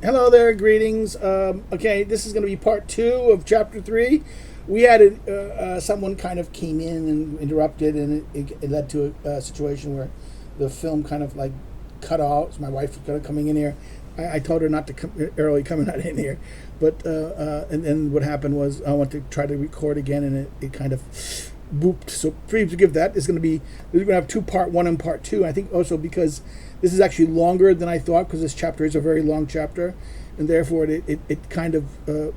Hello there, greetings. Okay, this is going to be part 2 of chapter 3. We had someone kind of came in and interrupted, and it led to a situation where the film kind of like cut out. So my wife was kind of coming in here. I told her not to come coming out in here, but and then what happened was I went to try to record again, and it kind of booped. So please forgive that. We're going to have part 1 and part 2. I think also because this is actually longer than I thought, because this chapter is a very long chapter, and therefore it kind of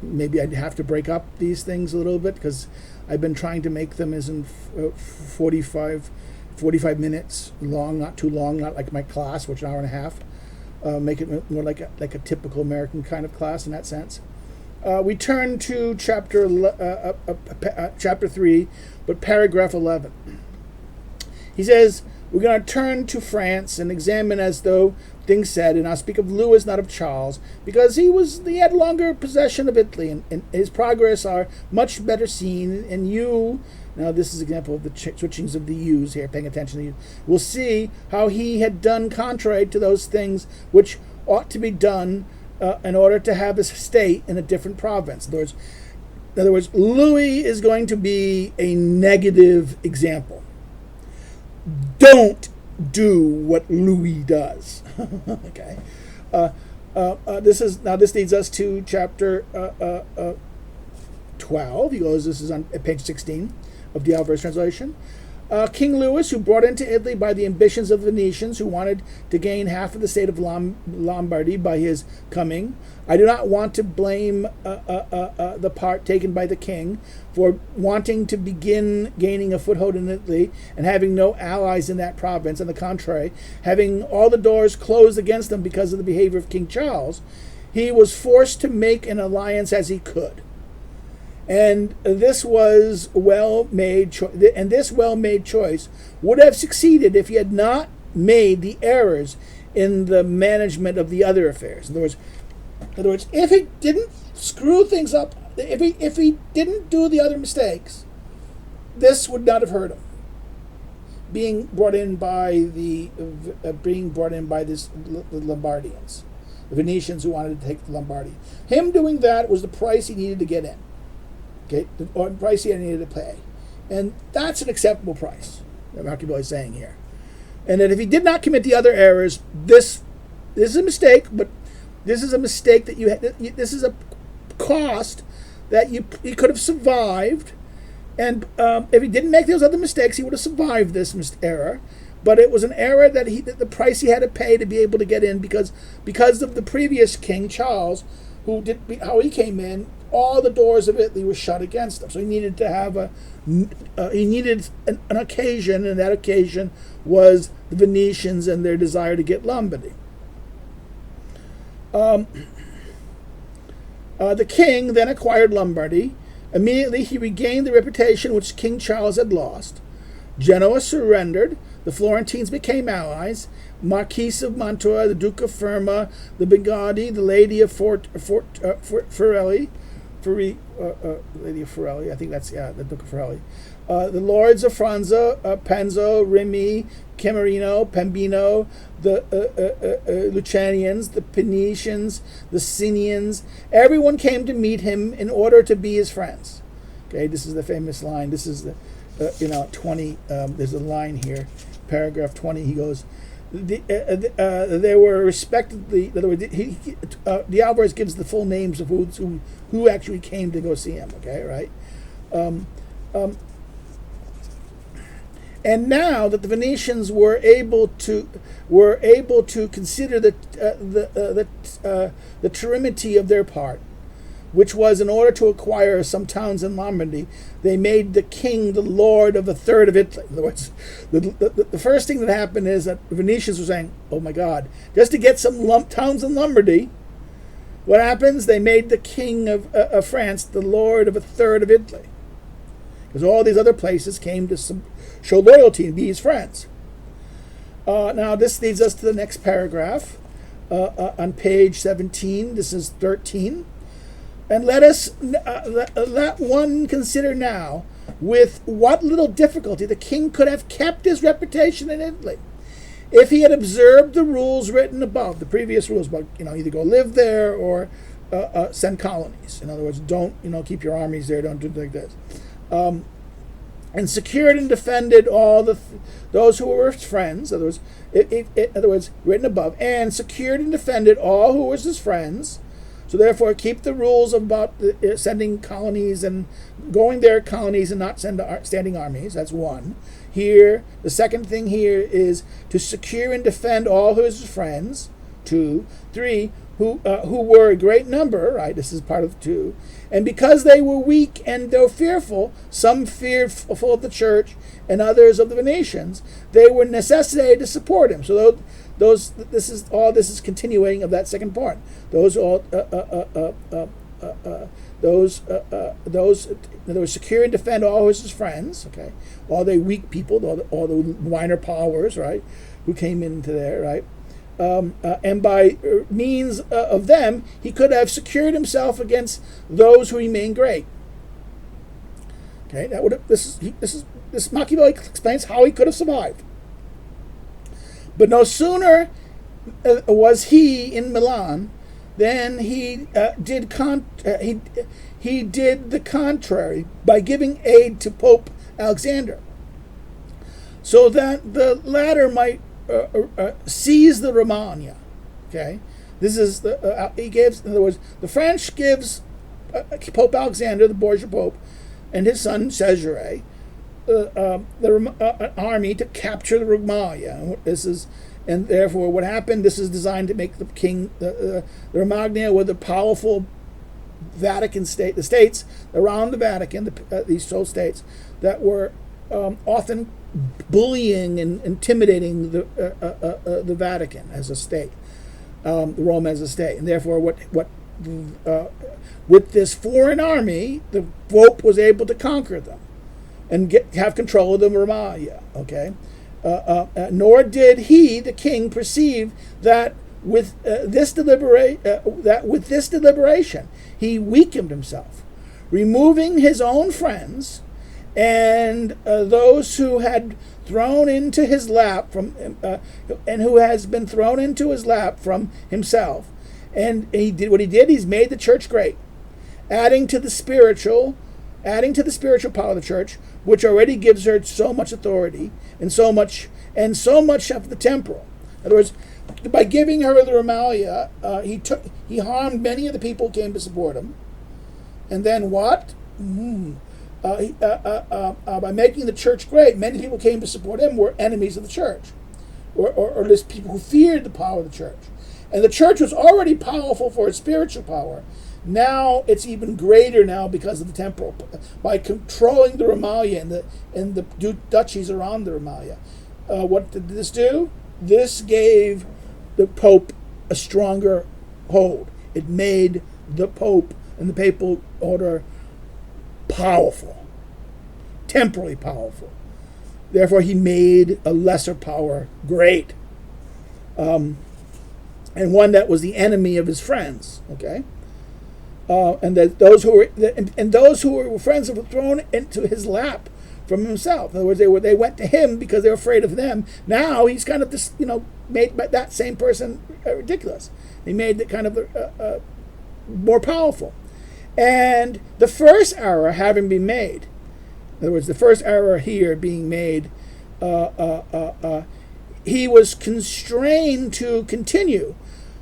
maybe I'd have to break up these things a little bit, because I've been trying to make them as in 45 minutes long, not too long, not like my class, which is an hour and a half. Make it more like a typical American kind of class in that sense. We turn to chapter 3, but paragraph 11. He says, we're going to turn to France and examine as though things said, and I'll speak of Louis, not of Charles, because he had longer possession of Italy, and his progress are much better seen, and you, now this is an example of the switchings of the U's here, paying attention to you, will see how he had done contrary to those things which ought to be done in order to have a state in a different province. In other words, Louis is going to be a negative example. Don't do what Louis does. Okay. This leads us to chapter 12. He goes, this is on page 16 of de Alvarez translation. King Louis, who brought into Italy by the ambitions of the Venetians, who wanted to gain half of the state of Lombardy by his coming. I do not want to blame the part taken by the king for wanting to begin gaining a foothold in Italy and having no allies in that province. On the contrary, having all the doors closed against them because of the behavior of King Charles, he was forced to make an alliance as he could. And this well-made choice would have succeeded if he had not made the errors in the management of the other affairs. In other words, if he didn't screw things up, if he didn't do the other mistakes, this would not have hurt him. Being brought in by the Lombardians, the Venetians who wanted to take the Lombardy. Him doing that was the price he needed to get in. Okay, the price he needed to pay. And that's an acceptable price, that Machiavelli is saying here. And that if he did not commit the other errors, this is a mistake, but this is a mistake this is a cost that he could have survived. And if he didn't make those other mistakes, he would have survived this error. But it was an error that the price he had to pay to be able to get in, because of the previous king, Charles, how he came in. All the doors of Italy were shut against him. So he needed to have an occasion, and that occasion was the Venetians and their desire to get Lombardy. The king then acquired Lombardy. Immediately he regained the reputation which King Charles had lost. Genoa surrendered. The Florentines became allies. Marquis of Mantua, the Duke of Ferma, the Bengadi, the Lady of Lady of Forelli, I think that's, the Duke of Forelli. The lords of Franza, Penzo, Rimini, Camerino, Pembino, the Lucanians, the Pinetians, the Sinians, everyone came to meet him in order to be his friends. Okay, this is the famous line. This is the, 20, there's a line here, paragraph 20, he goes, they were respectively. In other words, de Alvarez gives the full names of who actually came to go see him. Okay, right? And now that the Venetians were able to consider the temerity of their part, which was in order to acquire some towns in Lombardy, they made the king the lord of a third of Italy. In other words, the first thing that happened is that the Venetians were saying, oh my God, just to get some towns in Lombardy, what happens? They made the king of France the lord of a third of Italy. Because all these other places came to show loyalty and be his friends. Now this leads us to the next paragraph on page 17. This is 13. And let one consider now with what little difficulty the king could have kept his reputation in Italy. if he had observed the rules written above, the previous rules about, either go live there or send colonies. In other words, don't, keep your armies there, don't do like this. And secured and defended all those who were his friends. In other words, written above, and secured and defended all who were his friends. So therefore, keep the rules about sending colonies and going there colonies and not standing armies. That's one. Here, the second thing here is to secure and defend all his friends. 2, 3, who were a great number. Right, this is part of 2. And because they were weak and though fearful, some fearful of the church and others of the Venetians, they were necessitated to support him. So this is continuing of that second part. Those secure and defend all his friends. Okay, all the weak people, all the minor powers, right, who came into there, right. And by means of them, he could have secured himself against those who remain great. Okay, this Machiavelli explains how he could have survived. But no sooner was he in Milan than he did the contrary by giving aid to Pope Alexander, so that the latter might seize the Romagna. Okay, this is he gives. In other words, the French gives Pope Alexander, the Borgia Pope, and his son Cesare, an army to capture the Romagna. And therefore, what happened? This is designed to make the king, the Romagna, with a powerful Vatican state, the states around the Vatican, these whole states that were often bullying and intimidating the Vatican as a state, Rome as a state, and therefore, with this foreign army, the Pope was able to conquer them and have control of the Romagna. Okay, nor did he, the king, perceive that with this deliberation he weakened himself, removing his own friends and those who had thrown into his lap and who has been thrown into his lap from himself. And he did what he did. He's made the church great, adding to the spiritual power of the church, which already gives her so much authority and so much of the temporal. In other words, by giving her the Romagna, he harmed many of the people who came to support him. And then what? By making the church great, many people who came to support him were enemies of the church, or just people who feared the power of the church. And the church was already powerful for its spiritual power. Now it's even greater now because of the temporal, by controlling the Romagna and the duchies around the Romagna. What did this do? This gave the Pope a stronger hold. It made the Pope and the papal order powerful, temporally powerful. Therefore, he made a lesser power great, and one that was the enemy of his friends. Okay, and that those who were friends were thrown into his lap from himself. In other words, they went to him because they were afraid of them. Now he's kind of this, made by that same person ridiculous. He made it kind of more powerful. And the first error having been made, in other words, the first error here being made, he was constrained to continue,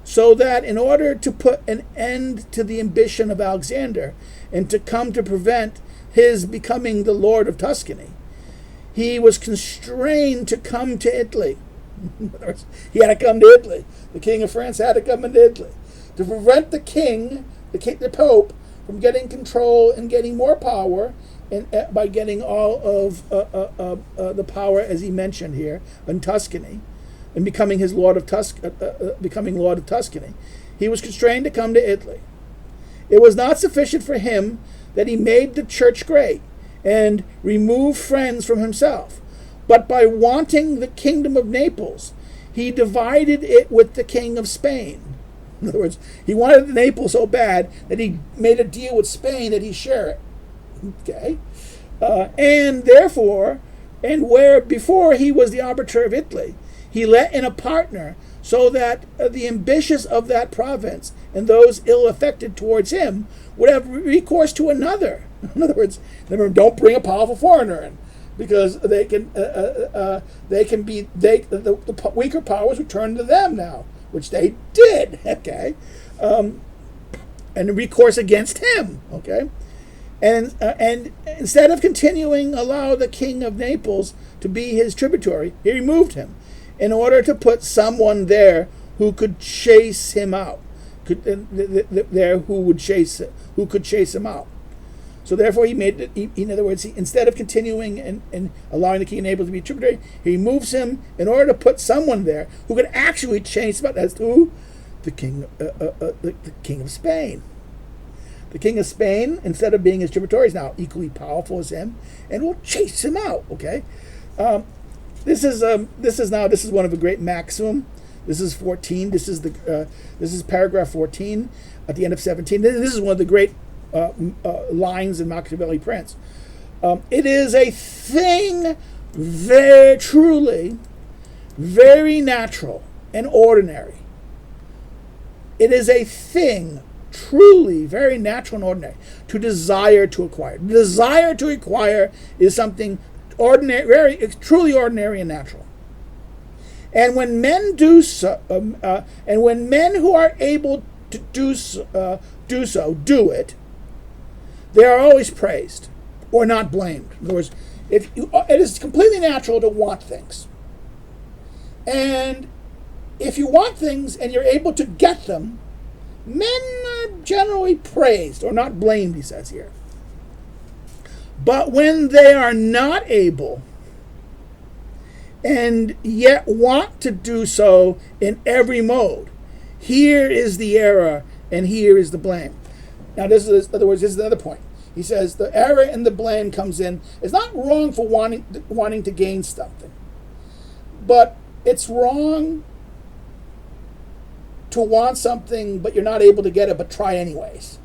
so that in order to put an end to the ambition of Alexander and to come to prevent his becoming the Lord of Tuscany, he was constrained to come to Italy. In other words, he had to come to Italy. The King of France had to come into Italy to prevent the Pope, from getting control and getting more power, and by getting all of the power, as he mentioned here, in Tuscany, and becoming his Lord of Tuscany, he was constrained to come to Italy. It was not sufficient for him that he made the church great and removed friends from himself, but by wanting the kingdom of Naples, he divided it with the king of Spain. In other words, he wanted Naples so bad that he made a deal with Spain that he share it. Okay, and therefore, and where before he was the arbiter of Italy, he let in a partner so that the ambitious of that province and those ill-affected towards him would have recourse to another. In other words, remember, don't bring a powerful foreigner in, because the weaker powers would turn to them now, which they did. Okay, and recourse against him. Okay, and instead of continuing, allow the king of Naples to be his tributary, he removed him, in order to put someone there who could chase him out. Who could chase him out. So therefore, he made it. In other words, instead of continuing and allowing the king of Naples to be tributary, he removes him in order to put someone there who could actually chase him out. As to the king of Spain. The king of Spain, instead of being his tributary, is now equally powerful as him, and will chase him out. Okay, this is one of a great maximum. This is 14. This is paragraph 14 at the end of 17. This is one of the great lines in Machiavelli prints. It is a thing very truly, very natural and ordinary. It is a thing truly very natural and ordinary to desire to acquire. Desire to acquire is something ordinary, very truly ordinary and natural. And when men do so, and when men who are able to do it, they are always praised or not blamed. In other words, it is completely natural to want things. And if you want things and you're able to get them, men are generally praised or not blamed, he says here. But when they are not able and yet want to do so in every mode, here is the error and here is the blame. Now, in other words, this is another point. He says the error and the blame comes in. It's not wrong for wanting to gain something, but it's wrong to want something, but you're not able to get it, but try anyways.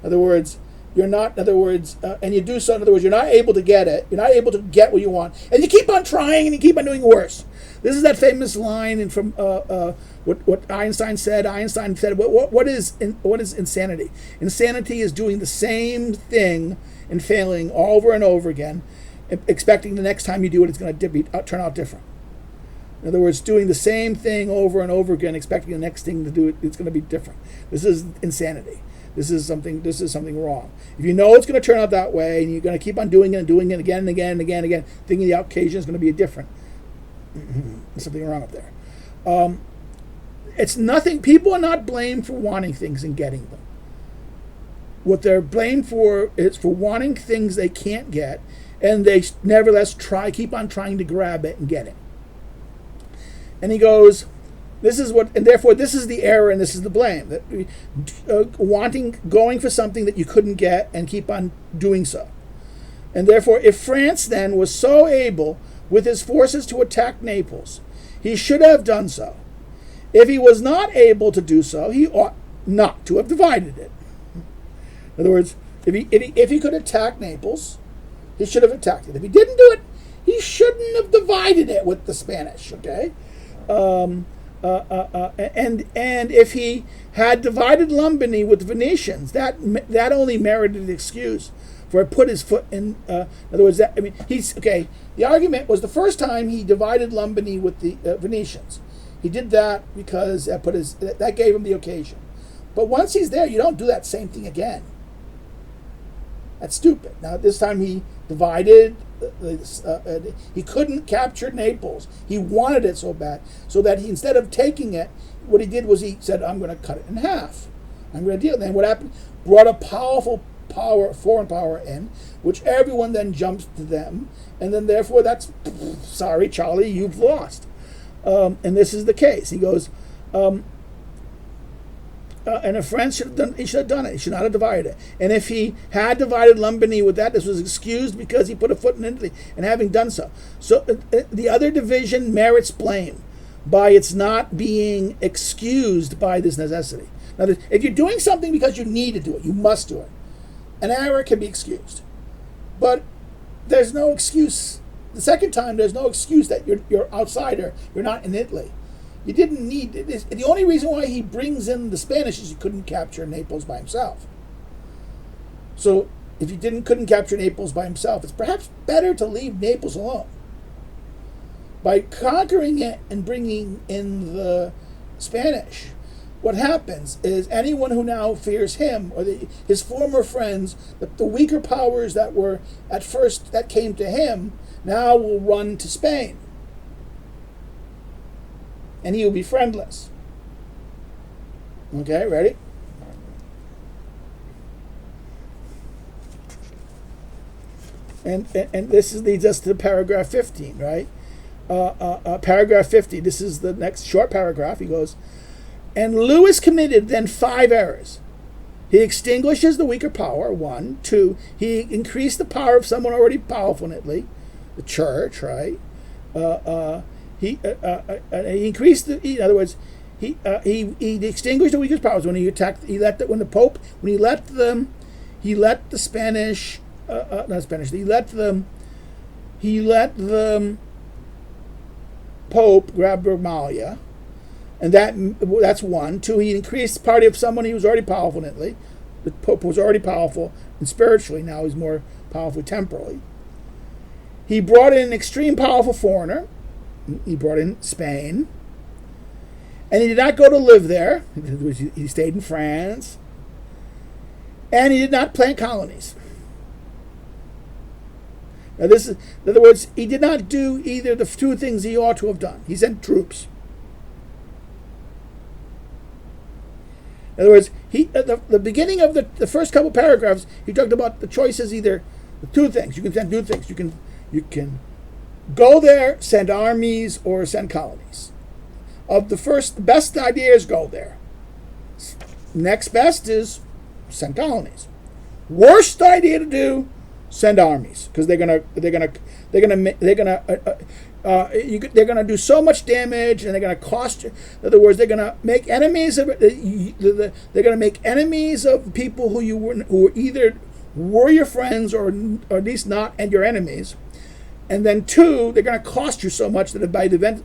In other words, and you do so. In other words, you're not able to get it. You're not able to get what you want, and you keep on trying, and you keep on doing worse. This is that famous line from what Einstein said. Einstein said, "What is insanity? Insanity is doing the same thing and failing over and over again, expecting the next time you do it, it's going to turn out different." In other words, doing the same thing over and over again, expecting the next thing to do it, it's going to be different. This is insanity. This is something wrong. If you know it's going to turn out that way, and you're going to keep on doing it and doing it again and again and again and again, thinking the occasion is going to be different, there's something wrong up there. It's nothing. People are not blamed for wanting things and getting them. What they're blamed for is for wanting things they can't get, and they nevertheless keep on trying to grab it and get it. And he goes, and therefore this is the error and this is the blame. That going for something that you couldn't get and keep on doing so. And therefore, if France then was so able with his forces to attack Naples, he should have done so. If he was not able to do so, he ought not to have divided it. In other words, if he could attack Naples, he should have attacked it. If he didn't do it, he shouldn't have divided it with the Spanish. Okay. And if he had divided Lombardy with the Venetians, that only merited an excuse, for it put his foot in. In other words, he's okay. The argument was the first time he divided Lombardy with the Venetians. He did that because that gave him the occasion. But once he's there, you don't do that same thing again. That's stupid. Now this time he divided. He couldn't capture Naples. He wanted it so bad, so that he, instead of taking it, what he did was he said, "I'm going to cut it in half. I'm going to deal." Then what happened? Brought a foreign power in, which everyone then jumps to them, and then therefore that's sorry, Charlie, you've lost. And this is the case. He goes, and a friend should have done it. He should not have divided it. And if he had divided Lombardy with that, this was excused because he put a foot in Italy, and having done so. So the other division merits blame by its not being excused by this necessity. Now, if you're doing something because you need to do it, you must do it. An error can be excused. But there's no excuse. the second time, there's no excuse that you're outsider. You're not in Italy. You didn't need this. The only reason why he brings in the Spanish is he couldn't capture Naples by himself. So if he couldn't capture Naples by himself, it's perhaps better to leave Naples alone. By conquering it and bringing in the Spanish, what happens is anyone who now fears him or his former friends, the weaker powers that were at first that came to him, now will run to Spain. And he will be friendless. Okay, ready? And this leads us to paragraph 15, right? Paragraph 50, this is the next short paragraph. He goes, and Louis committed then 5 errors. He extinguishes the weaker power, 1. 2, he increased the power of someone already powerful in Italy, the church, right? He increased the, in other words, he extinguished the weakest powers when he attacked. He let the Spanish, not Spanish. He let the Pope grab Romalia, and that's 1. 2, he increased the party of someone who was already powerful in Italy. The Pope was already powerful and spiritually. Now he's more powerful temporally. He brought in an extreme powerful foreigner. He brought in Spain. And he did not go to live there. He stayed in France. And he did not plant colonies. Now this is, in other words, he did not do either the 2 things he ought to have done. He sent troops. In other words, the beginning of the first couple paragraphs, he talked about the choices, either the 2 things. You can do things. You can go there, send armies, or send colonies. Of the first, the best idea is go there. Next best is send colonies. Worst idea to do, send armies, because they're gonna do so much damage, and they're gonna cost you. In other words, they're gonna make enemies of they're gonna make enemies of people who either were your friends or at least not, and your enemies. And then 2, they're going to cost you so much that by the end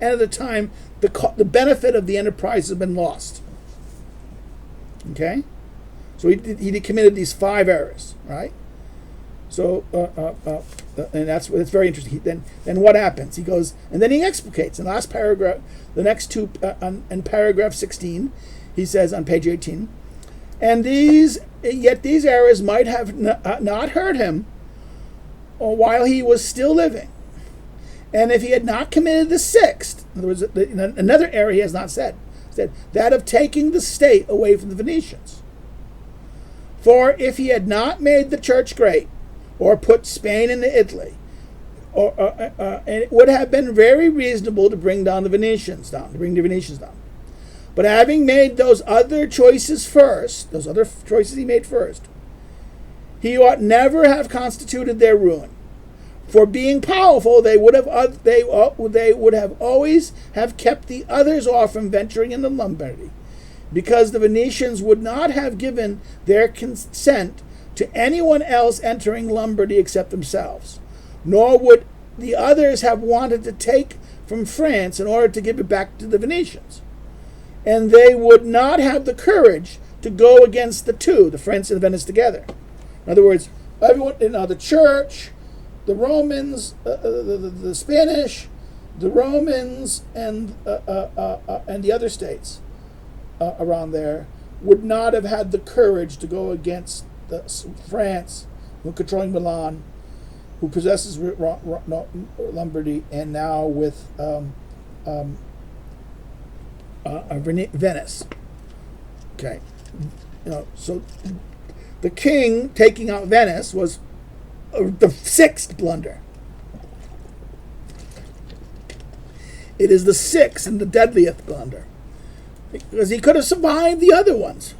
of the time, the benefit of the enterprise has been lost. Okay, so he committed these 5 errors, right? So and it's very interesting. Then what happens? He goes, and then he explicates in the last paragraph, the next 2 in paragraph 16. He says on page 18, and these errors might have not hurt him or while he was still living, and if he had not committed the 6th, in other words, another error he has not said that of taking the state away from the Venetians. For if he had not made the church great, or put Spain into Italy, and it would have been very reasonable to bring the Venetians down. But having made those other choices he made first, he ought never have constituted their ruin. For being powerful, they would have always have kept the others off from venturing into Lombardy, because the Venetians would not have given their consent to anyone else entering Lombardy except themselves, nor would the others have wanted to take from France in order to give it back to the Venetians. And they would not have the courage to go against the 2, the French and Venice together. In other words, everyone, the church, the Romans, the Spanish, the Romans, and the other states around there would not have had the courage to go against France, who controlling Milan, who possesses Lombardy, and now with Venice. Okay, so the king taking out Venice was the 6th blunder. It is the 6th and the deadliest blunder, because he could have survived the other ones.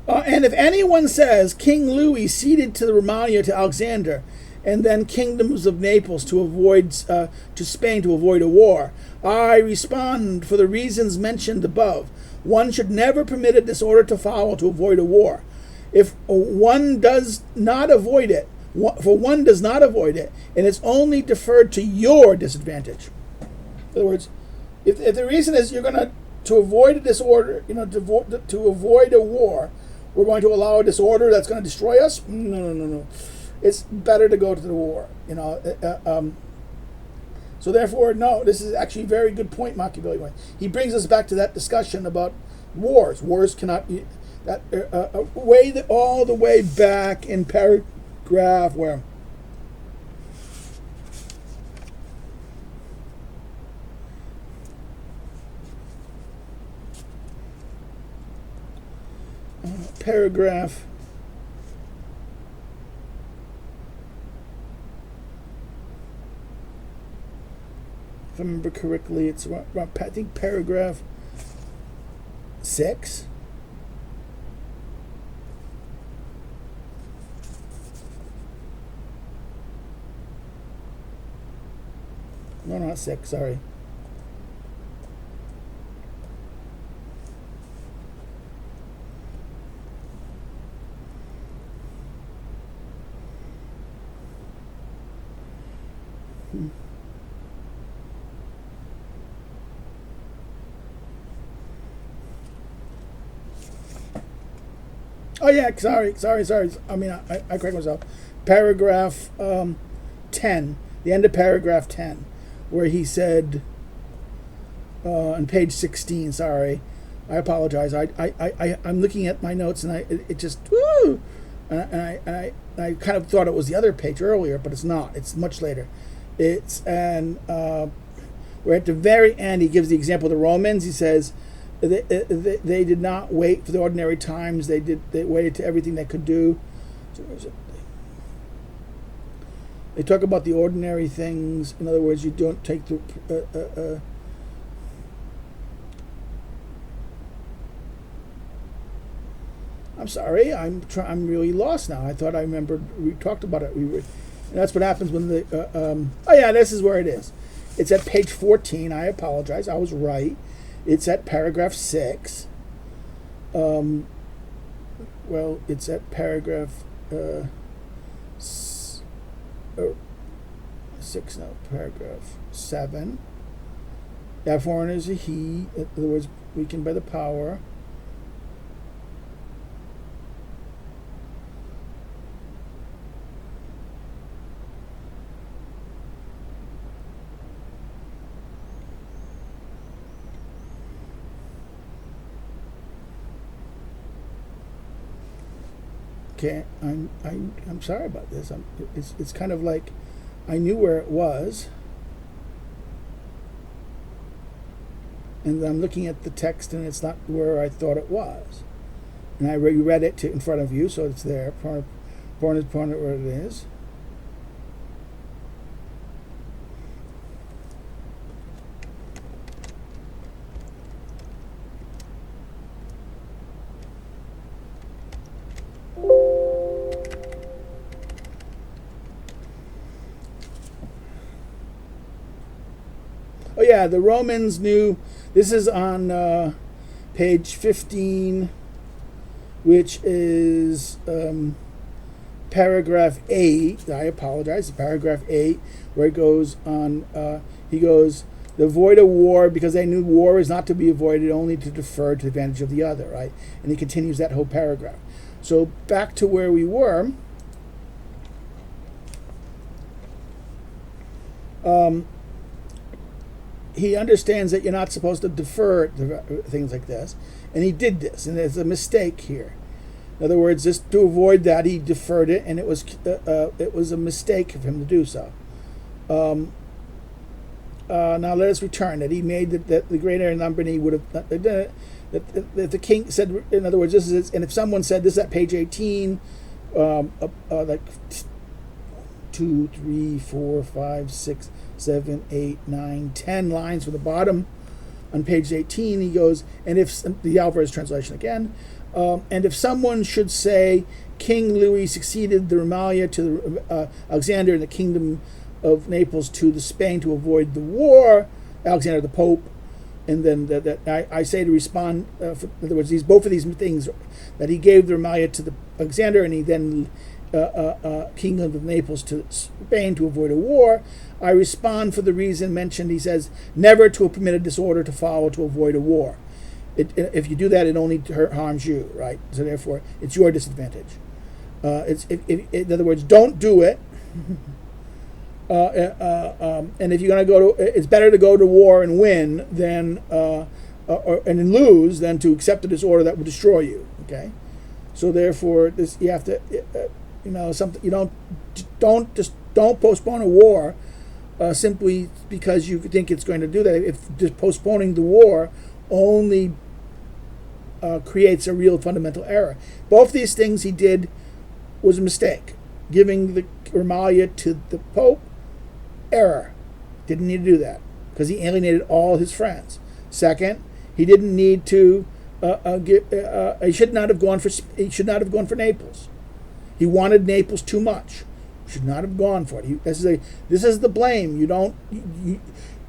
And if anyone says King Louis ceded to the Romagna to Alexander, and then kingdoms of Naples to Spain to avoid a war, I respond, for the reasons mentioned above, one should never permit a disorder to follow to avoid a war. If one does not avoid it, for one does not avoid it, and it's only deferred to your disadvantage. In other words, if the reason is you're going to avoid a disorder, to avoid a war, we're going to allow a disorder that's going to destroy us. No. It's better to go to the war. So therefore, no. This is actually a very good point, Machiavelli. He brings us back to that discussion about wars. Wars cannot be all the way back in paragraph where. Paragraph if I remember correctly, it's around, I think paragraph 6. No, not 6, sorry. Oh yeah, sorry. I mean, I correct myself. Paragraph 10, the end of paragraph 10, where he said on page 16. Sorry, I apologize. I'm looking at my notes and it just woo, and I kind of thought it was the other page earlier, but it's not. It's much later. It's we're at the very end. He gives the example of the Romans. He says. They did not wait for the ordinary times. They waited to everything they could do. So where is it? They talk about the ordinary things. In other words, you don't take the. I'm sorry. I'm really lost now. I thought I remembered we talked about it. And that's what happens when the. Oh yeah, this is where it is. It's at page 14. I apologize. I was right. It's at paragraph 6. Well, it's at paragraph 6, no, paragraph 7. That foreign is a he, in other words, weakened by the power. Okay, I'm sorry about this. It's kind of like I knew where it was, and I'm looking at the text, and it's not where I thought it was. And I read it in front of you, so it's there. Point where it is. Oh yeah, the Romans knew. This is on page 15, which is paragraph 8. I apologize. Paragraph 8, where it goes on. He goes, "The avoid a war because they knew war is not to be avoided, only to defer to the advantage of the other." Right, and he continues that whole paragraph. So back to where we were. He understands that you're not supposed to defer to things like this, and he did this, and there's a mistake here. In other words, just to avoid that, he deferred it, and it was a mistake of him to do so. Now let us return that he made that the greater number, and he would have that the king said. In other words, this is, and if someone said this is at page 18, like 2, 3, 4, 5, 6, 7, 8, 9, 10 lines from the bottom on page 18, he goes, and if the Alvarez translation again, and if someone should say King Louis succeeded the Romalia to the Alexander in the kingdom of Naples to the Spain to avoid the war, Alexander the Pope, and then I say to respond, in other words, both of these things, that he gave the Romalia to the Alexander, and he then Kingdom of Naples to Spain to avoid a war. I respond for the reason mentioned. He says, never to permit a disorder to follow to avoid a war. If you do that, it only harms you, right? So therefore, it's your disadvantage. In other words, don't do it. And if you're going to go to, it's better to go to war and win than and lose than to accept a disorder that will destroy you. Okay, so therefore, this you have to, something you don't postpone a war simply because you think it's going to do that. If just postponing the war only creates a real fundamental error. Both these things he did was a mistake. Giving the Romalia to the Pope, error. Didn't need to do that because he alienated all his friends. Second, he didn't need to. He should not have gone for. He should not have gone for Naples. He wanted Naples too much. Should not have gone for it. This is the blame. You don't.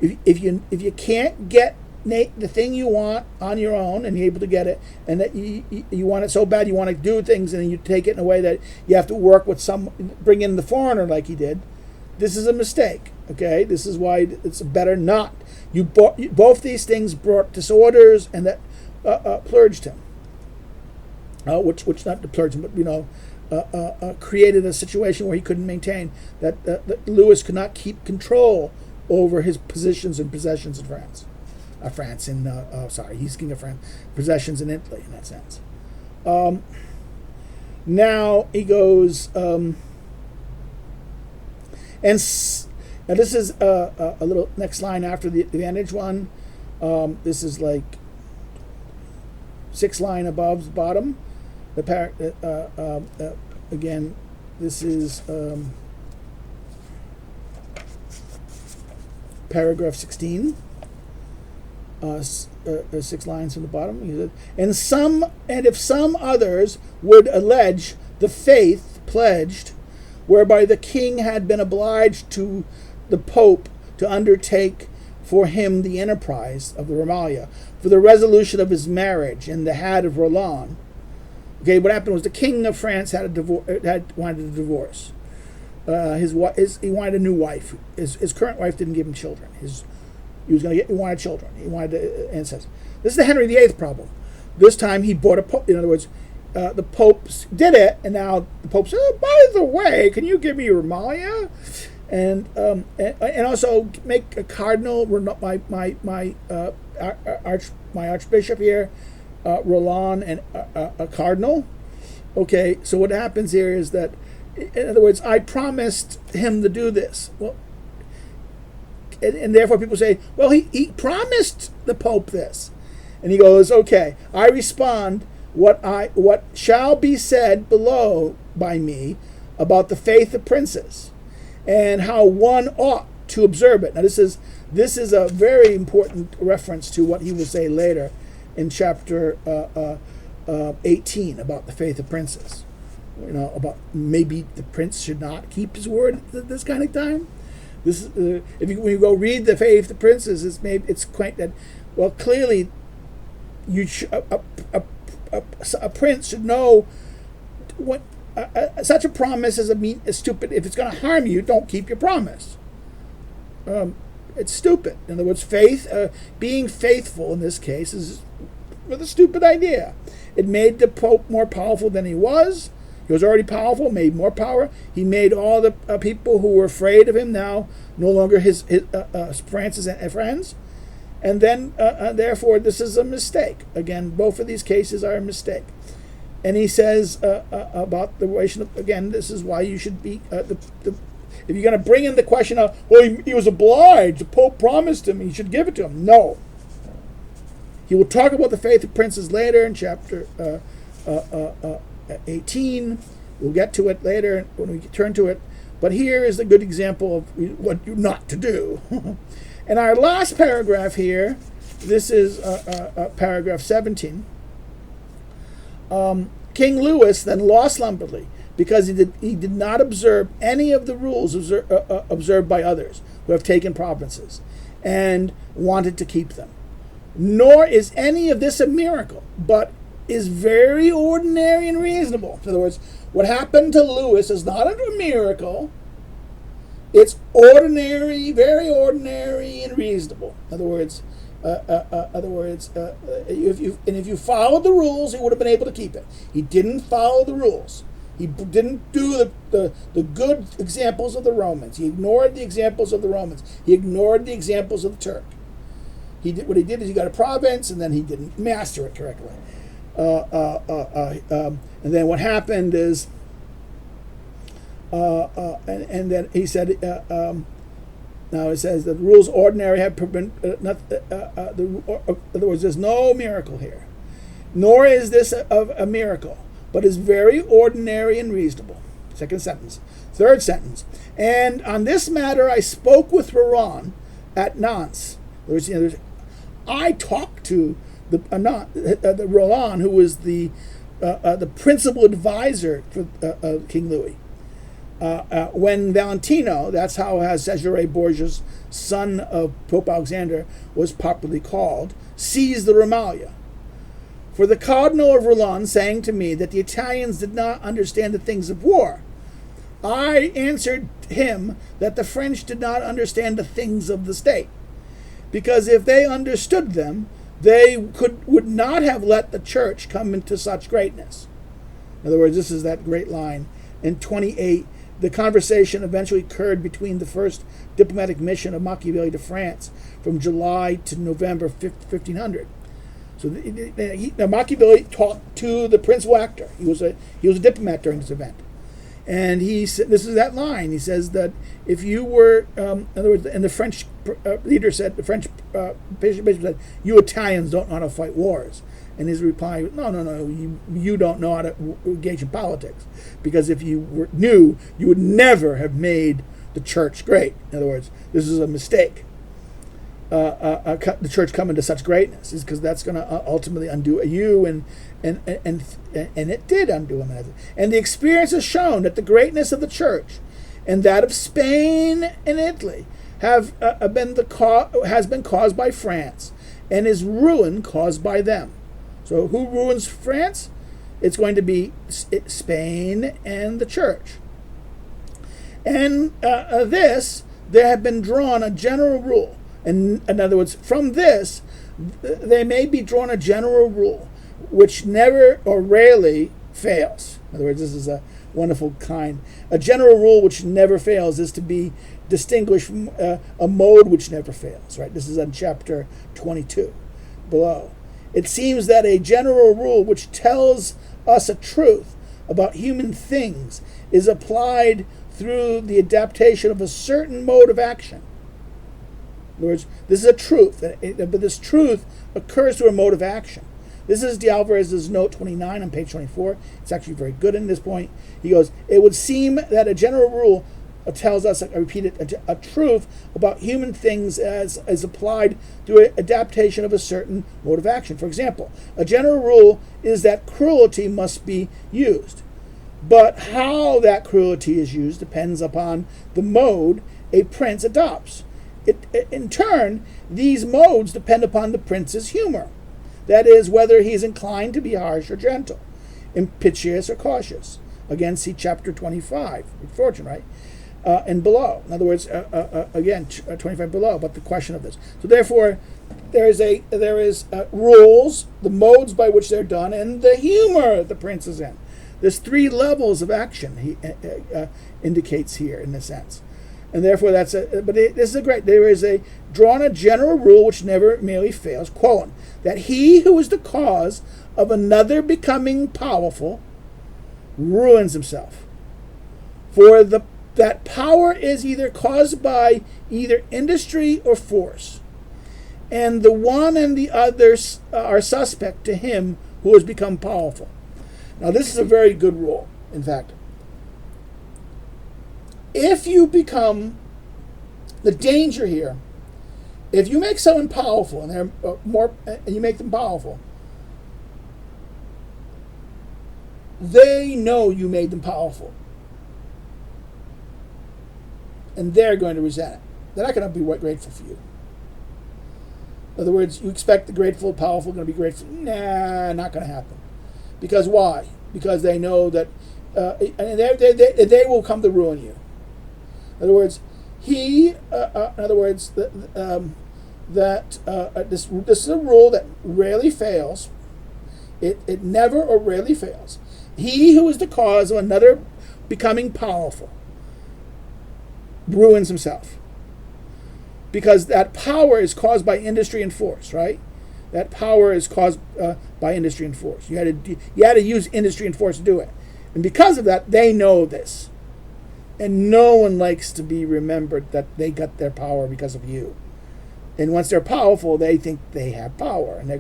If you can't get the thing you want on your own and you're able to get it, and that you want it so bad, you want to do things, and then you take it in a way that you have to work with bring in the foreigner like he did. This is a mistake. Okay, this is why it's better not. Both these things brought disorders and that purged him. Which not purged him, but created a situation where he couldn't maintain that Louis could not keep control over his positions and possessions in France. He's king of France. Possessions in Italy, in that sense. Now he goes, and now this is a little next line after the advantage one. This is like 6 line above the bottom. Again, this is paragraph 16. 6 lines from the bottom. He said, and if some others would allege the faith pledged, whereby the king had been obliged to the Pope to undertake for him the enterprise of the Romalia, for the resolution of his marriage in the hand of Roland. Okay, what happened was the king of France wanted a divorce. He wanted a new wife. His current wife didn't give him children. He wanted children. He wanted ancestors. This is the Henry VIII problem. This time he bought a pope. In other words, the popes did it, and now the pope said, "Oh, by the way, can you give me Romalia, and also make a cardinal, my archbishop here, Roland, and a cardinal." Okay, so what happens here is that, in other words, I promised him to do this. Well. And therefore people say, well, he promised the Pope this. And he goes, okay, I respond, what shall be said below by me about the faith of princes and how one ought to observe it. Now this is a very important reference to what he will say later in chapter 18 about the faith of princes. About maybe the prince should not keep his word at this kind of time. This is, when you go read the faith of princes, it's quite that. Well, clearly, a prince should know what such a promise is stupid. If it's going to harm you, don't keep your promise. It's stupid. In other words, being faithful in this case is a stupid idea. It made the Pope more powerful than he was. He was already powerful, made more power. He made all the people who were afraid of him now no longer his Francis and friends. And then, therefore, this is a mistake. Again, both of these cases are a mistake. And he says about the relation of, again, this is why you should be, if you're going to bring in the question of, well, he was obliged, the Pope promised him, he should give it to him. No. He will talk about the faith of princes later in chapter 18. We'll get to it later when we turn to it. But here is a good example of what not to do. And our last paragraph here, this is paragraph 17. King Louis then lost Lombardy because he did not observe any of the rules observed by others who have taken provinces and wanted to keep them. Nor is any of this a miracle, but is very ordinary and reasonable. In other words, what happened to Lewis is not a miracle. It's ordinary, very ordinary and reasonable. In other words, if you followed the rules, he would have been able to keep it. He didn't follow the rules. He didn't do the good examples of the Romans. He ignored the examples of the Romans. He ignored the examples of the Turk. What he did is he got a province, and then he didn't master it correctly. And then what happened is, and then he said, now it says that the rules ordinary have been, in other words, there's no miracle here, nor is this a miracle, but is very ordinary and reasonable. Second sentence. Third sentence. And on this matter I spoke with Roland at Nantes. I talked to the Roland, who was the principal advisor for King Louis. When Valentino, that's how Cesare Borgia's son of Pope Alexander was popularly called, seized the Romagna. For the Cardinal of Roland saying to me that the Italians did not understand the things of war, I answered him that the French did not understand the things of the state, because if they understood them, they would not have let the church come into such greatness. In other words, this is that great line. In 28, the conversation eventually occurred between the first diplomatic mission of Machiavelli to France from July to November 1500. So Machiavelli talked to the principal actor. He was a diplomat during this event. And he said, this is that line. He says that if you were, in other words, and the French leader said, the French bishop said, you Italians don't know how to fight wars. And his reply, no, you don't know how to engage in politics. Because if you knew, you would never have made the church great. In other words, this is a mistake. The church coming to such greatness is because that's going to ultimately undo you, and it did undo him. And the experience has shown that the greatness of the church and that of Spain and Italy has been caused by France, and is ruin caused by them. So who ruins France? It's going to be Spain and the church. And there have been drawn a general rule. And in other words, from this, they may be drawn a general rule which never or rarely fails. In other words, this is a wonderful kind. A general rule which never fails is to be distinguished from a mode which never fails. Right? This is on chapter 22 below. It seems that a general rule which tells us a truth about human things is applied through the adaptation of a certain mode of action. In other words, this is a truth, but this truth occurs through a mode of action. This is de Alvarez's note 29 on page 24. It's actually very good in this point. He goes, it would seem that a general rule tells us, I repeat it, a truth about human things as applied through adaptation of a certain mode of action. For example, a general rule is that cruelty must be used. But how that cruelty is used depends upon the mode a prince adopts. In turn, these modes depend upon the prince's humor. That is, whether he is inclined to be harsh or gentle, impetuous or cautious. Again, see chapter 25, Fortune, right? And below. In other words, again, 25 below, about the question of this. So therefore, there is rules, the modes by which they're done, and the humor the prince is in. There's three levels of action he indicates here, in a sense. And therefore, this is a great. There is drawn a general rule which never merely fails, quote, that he who is the cause of another becoming powerful ruins himself. For that power is either caused by either industry or force, and the one and the others are suspect to him who has become powerful. Now, this is a very good rule, in fact. If you become, the danger here, if you make someone powerful and they're and you make them powerful, they know you made them powerful, and they're going to resent it. They're not going to be grateful for you. In other words, you expect the grateful, powerful going to be grateful. Nah, not going to happen. Because why? Because they know that, and they will come to ruin you. In other words, this is a rule that rarely fails. It never or rarely fails. He who is the cause of another becoming powerful ruins himself. Because that power is caused by industry and force, right? That power is caused by industry and force. You had to use industry and force to do it. And because of that, they know this. And no one likes to be remembered that they got their power because of you. And once they're powerful, they think they have power, and they're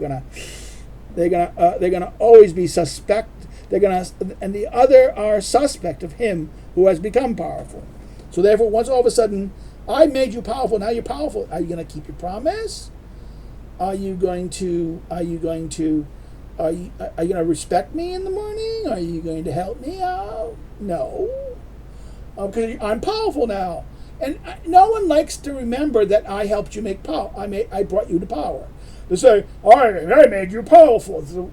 gonna always be suspect. And the other are suspect of him who has become powerful. So therefore, once all of a sudden, I made you powerful. Now you're powerful. Are you going to keep your promise? Are you going to respect me in the morning? Are you going to help me out? No, because I'm powerful now, and no one likes to remember that I helped you make power. I brought you to power. They say, I made you powerful.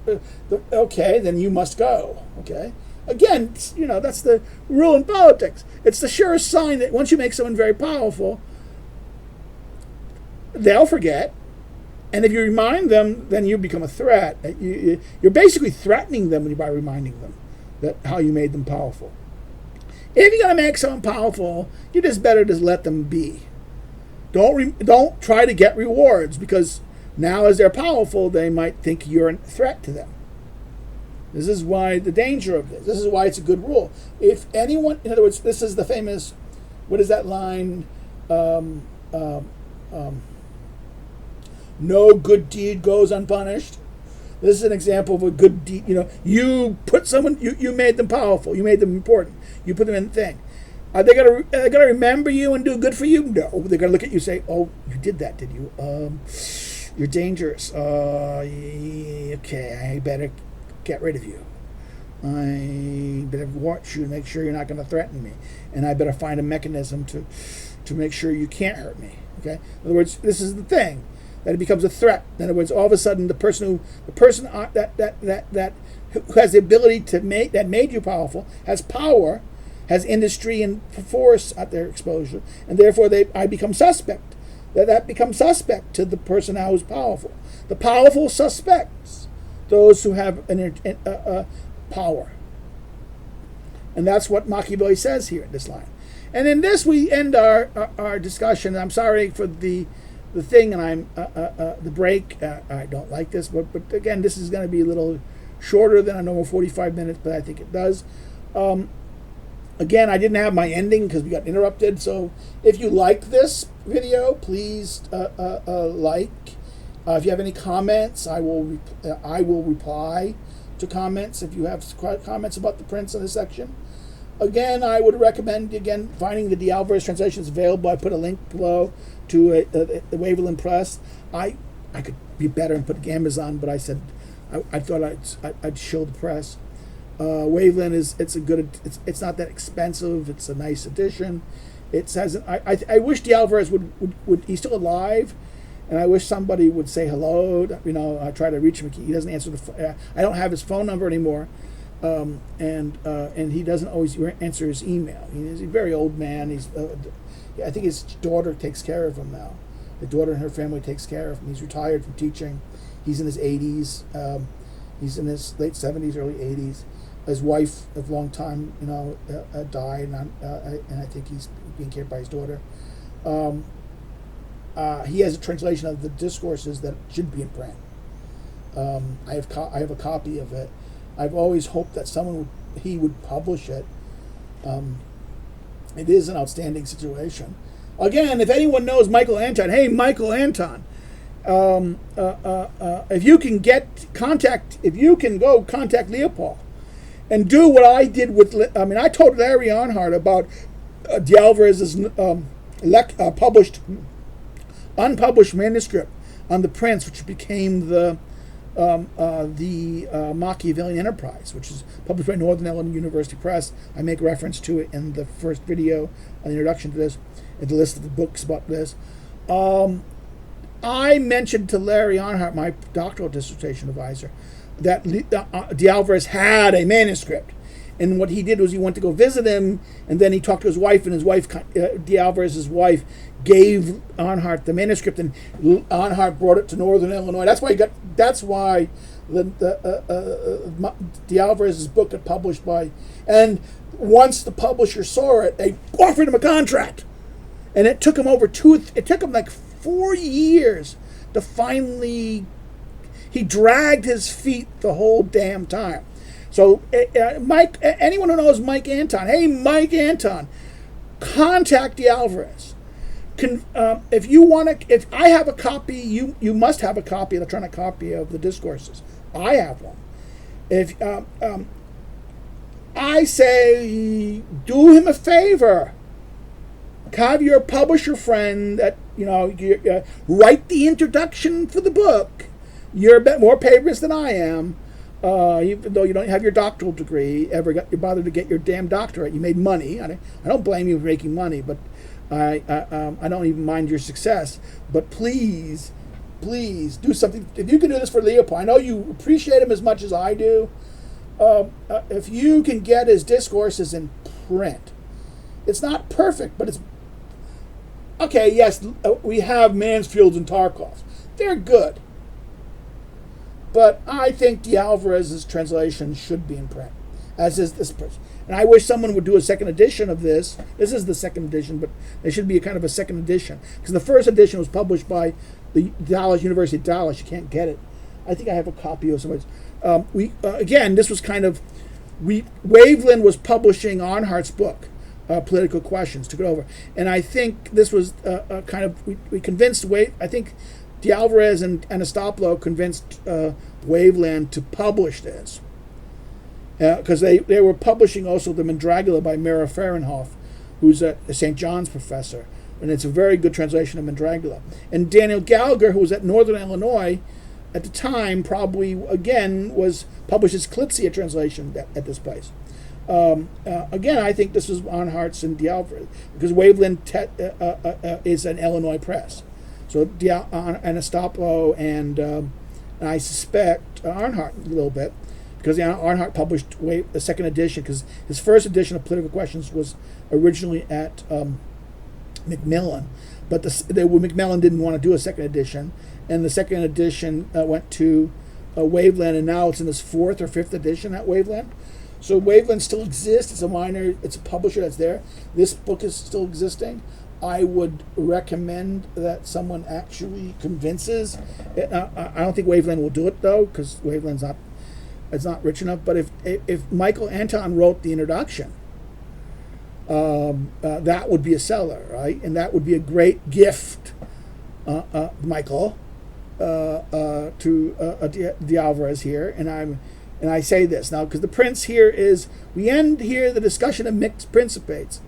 Okay, then you must go. Okay. Again, that's the rule in politics. It's the surest sign that once you make someone very powerful, they'll forget. And if you remind them, then you become a threat. You're basically threatening them by reminding them that how you made them powerful. If you're going to make someone powerful, you better let them be. Don't try to get rewards, because now as they're powerful, they might think you're a threat to them. This is why the danger of this. This is why it's a good rule. If anyone, in other words, this is the famous, what is that line? No good deed goes unpunished. This is an example of a good deed. You put someone, you made them powerful. You made them important. You put them in the thing. Are they gonna remember you and do good for you? No. They're gonna look at you and say, "Oh, you did that, did you? You're dangerous. Okay, I better get rid of you. I better watch you and make sure you're not going to threaten me, and I better find a mechanism to make sure you can't hurt me." Okay. In other words, this is the thing, that it becomes a threat. In other words, all of a sudden, the person that who has the ability to made you powerful has power, has industry and force at their exposure, and therefore I become suspect. That becomes suspect to the person now who's powerful. The powerful suspects those who have power. And that's what Machiavelli says here in this line. And in this we end our discussion. I'm sorry for the thing, and I'm the break. I don't like this, but again, this is going to be a little shorter than a normal 45 minutes, but I think it does. Again, I didn't have my ending because we got interrupted. So if you liked this video, please like. If you have any comments, I will reply to comments if you have comments about the prints in this section. Again, I would recommend finding the de Alvarez translation is available. I put a link below to the Machiavellian Press. I could be better and put Amazon, but I said I thought I'd show the press. Waveland it's not that expensive. It's a nice edition. It says I wish de Alvarez would he's still alive, and I wish somebody would say hello. I try to reach him. He doesn't answer the. I don't have his phone number anymore, and he doesn't always answer his email. He's a very old man. I think his daughter takes care of him now. The daughter and her family takes care of him. He's retired from teaching. He's in his 80s. He's in his late 70s, early 80s. His wife of a long time, died, and I think he's being cared by his daughter. He has a translation of the Discourses that should be in print. I have a copy of it. I've always hoped that he would publish it. It is an outstanding situation. Again, if anyone knows Michael Anton, hey, Michael Anton, if you can go contact Leo Paul and do what I did with, I told Larry Arnhart about de Alvarez's unpublished manuscript on the Prince, which became the Machiavellian Enterprise, which is published by Northern Illinois University Press. I make reference to it in the first video, an introduction to this, and the list of the books about this. I mentioned to Larry Arnhart, my doctoral dissertation advisor, de Alvarez had a manuscript. And what he did was he went to go visit him, and then he talked to his wife, and his wife, de Alvarez's wife, gave Arnhart the manuscript, and Arnhart brought it to Northern Illinois. That's why de Alvarez's book got published by, and once the publisher saw it, they offered him a contract, and it took him like 4 years to finally. He dragged his feet the whole damn time. So, Mike, anyone who knows Mike Anton, hey, Mike Anton, contact de Alvarez. If I have a copy, you must have a copy, electronic copy of the Discourses. I have one. If I say, do him a favor, have your publisher friend that write the introduction for the book. You're more papers than I am. Even though you don't have your doctoral degree, you bothered to get your damn doctorate. You made money. I don't blame you for making money, but I don't even mind your success. But please do something. If you can do this for Leo Paul, I know you appreciate him as much as I do. If you can get his Discourses in print, it's not perfect, but it's okay. Yes, we have Mansfields and Tarkovs. They're good. But I think de Alvarez's translation should be in print, as is this person. And I wish someone would do a second edition of this. This is the second edition, but there should be a kind of a second edition. Because the first edition was published by the University of Dallas. You can't get it. I think I have a copy of somebody's. Again, this was kind of... Waveland was publishing Arnhart's book, Political Questions, took it over. And I think this was kind of... We convinced... I think... de Alvarez and Anastopoulos convinced Waveland to publish this because they were publishing also the Mandragula by Mira Fahrenhoff, who's a St. John's professor, and it's a very good translation of Mandragula. And Daniel Gallagher, who was at Northern Illinois at the time, probably again published his Clitzia translation at this place. Again, I think this is Arnhart's and de Alvarez because Waveland is an Illinois press. So Anastopoulos and I suspect Arnhart a little bit because Arnhart published the second edition because his first edition of Political Questions was originally at Macmillan, but Macmillan didn't want to do a second edition, and the second edition went to Waveland, and now it's in its fourth or fifth edition at Waveland. So Waveland still exists. It's a publisher that's there. This book is still existing. I would recommend that someone actually convinces. I don't think Waveland will do it though, because Waveland's not rich enough. But if Michael Anton wrote the introduction, that would be a seller, right? And that would be a great gift, Michael, to de Alvarez here. And I say this now because the prince here is we end here the discussion of mixed principates.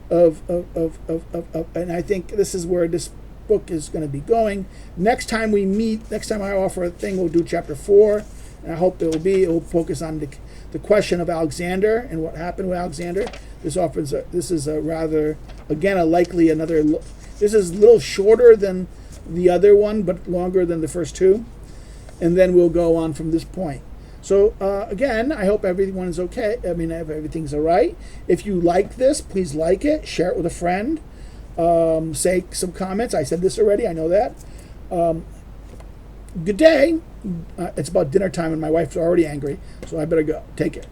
And I think this is where this book is going to be going. Next time I offer a thing, we'll do chapter 4, and I hope it will focus on the question of Alexander and what happened with Alexander. This is a rather, again, this is a little shorter than the other one, but longer than the first two, and then we'll go on from this point. So, again, I hope everyone is okay. I mean, if everything's all right. If you like this, please like it. Share it with a friend. Say some comments. I said this already. I know that. Good day. It's about dinner time, and my wife's already angry, so I better go. Take care.